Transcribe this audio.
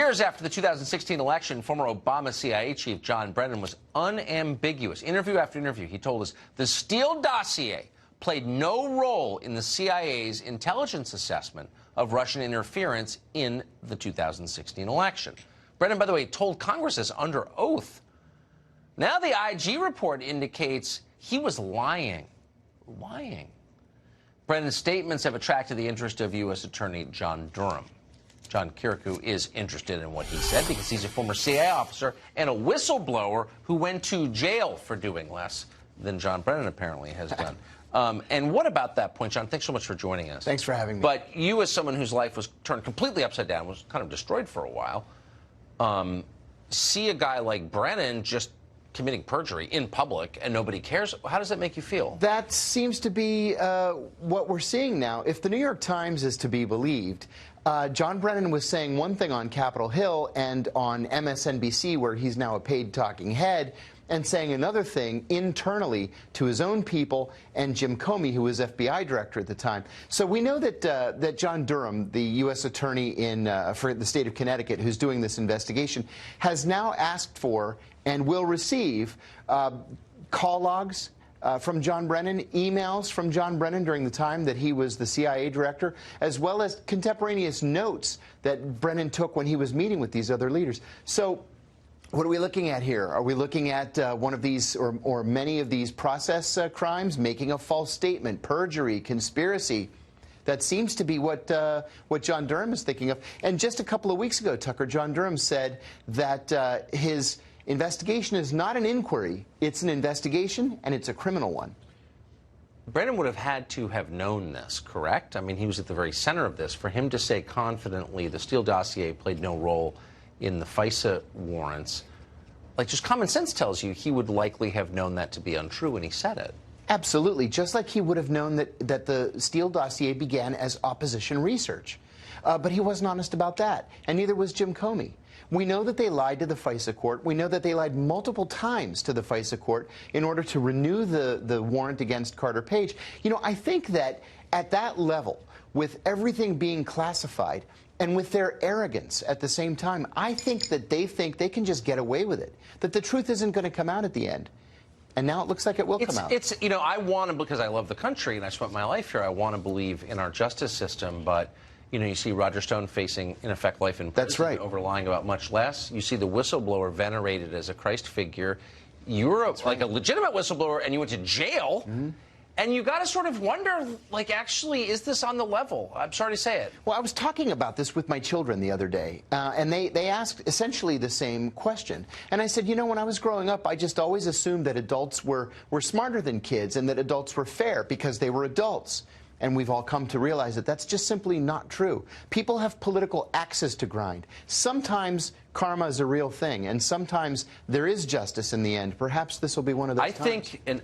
Years after the 2016 election, former Obama CIA chief John Brennan was unambiguous. Interview after interview, he told us the Steele dossier played no role in the CIA's intelligence assessment of Russian interference in the 2016 election. Brennan, by the way, told Congress this under oath. Now the IG report indicates he was lying. Brennan's statements have attracted the interest of U.S. Attorney John Durham. John Kirikou is interested in what he said because he's a former CIA officer and a whistleblower who went to jail for doing less than John Brennan apparently has done. And what about that point, John? Thanks so much for joining us. Thanks for having me. But you, as someone whose life was turned completely upside down, was kind of destroyed for a while, see a guy like Brennan just committing perjury in public and nobody cares. How does that make you feel? That seems to be what we're seeing now. If the New York Times is to be believed, John Brennan was saying one thing on Capitol Hill and on MSNBC, where he's now a paid talking head, and saying another thing internally to his own people and Jim Comey, who was FBI director at the time. So we know that that John Durham, the U.S. attorney for the state of Connecticut, who's doing this investigation, has now asked for and will receive call logs from John Brennan, emails from John Brennan during the time that he was the CIA director, as well as contemporaneous notes that Brennan took when he was meeting with these other leaders. So what are we looking at here? Are we looking at one of these or many of these process crimes, making a false statement, perjury, conspiracy? That seems to be what John Durham is thinking of. And just a couple of weeks ago, Tucker, John Durham said that his investigation is not an inquiry, it's an investigation, and it's a criminal one. Brennan would have had to have known this, correct? I mean, he was at the very center of this. For him to say confidently the Steele dossier played no role in the FISA warrants, like, just common sense tells you he would likely have known that to be untrue when he said it. Absolutely, just like he would have known that the Steele dossier began as opposition research. But he wasn't honest about that, and neither was Jim Comey. We know that they lied to the FISA court. We know that they lied multiple times to the FISA court in order to renew the warrant against Carter Page. You know, I think that at that level, with everything being classified and with their arrogance at the same time, I think that they can just get away with it, that the truth isn't going to come out at the end. And now it looks like it will come out. You know, I want to, because I love the country and I spent my life here, I want to believe in our justice system, but you know, you see Roger Stone facing, in effect, life in prison. That's right. Over lying about much less. You see the whistleblower venerated as a Christ figure. You're like a legitimate whistleblower, and you went to jail. Mm-hmm. And you got to sort of wonder, like, actually, is this on the level? I'm sorry to say it. Well, I was talking about this with my children the other day, and they asked essentially the same question. And I said, you know, when I was growing up, I just always assumed that adults were smarter than kids and that adults were fair because they were adults. And we've all come to realize that that's just simply not true. People have political axes to grind. Sometimes karma is a real thing, and sometimes there is justice in the end. Perhaps this will be one of those times. I think, and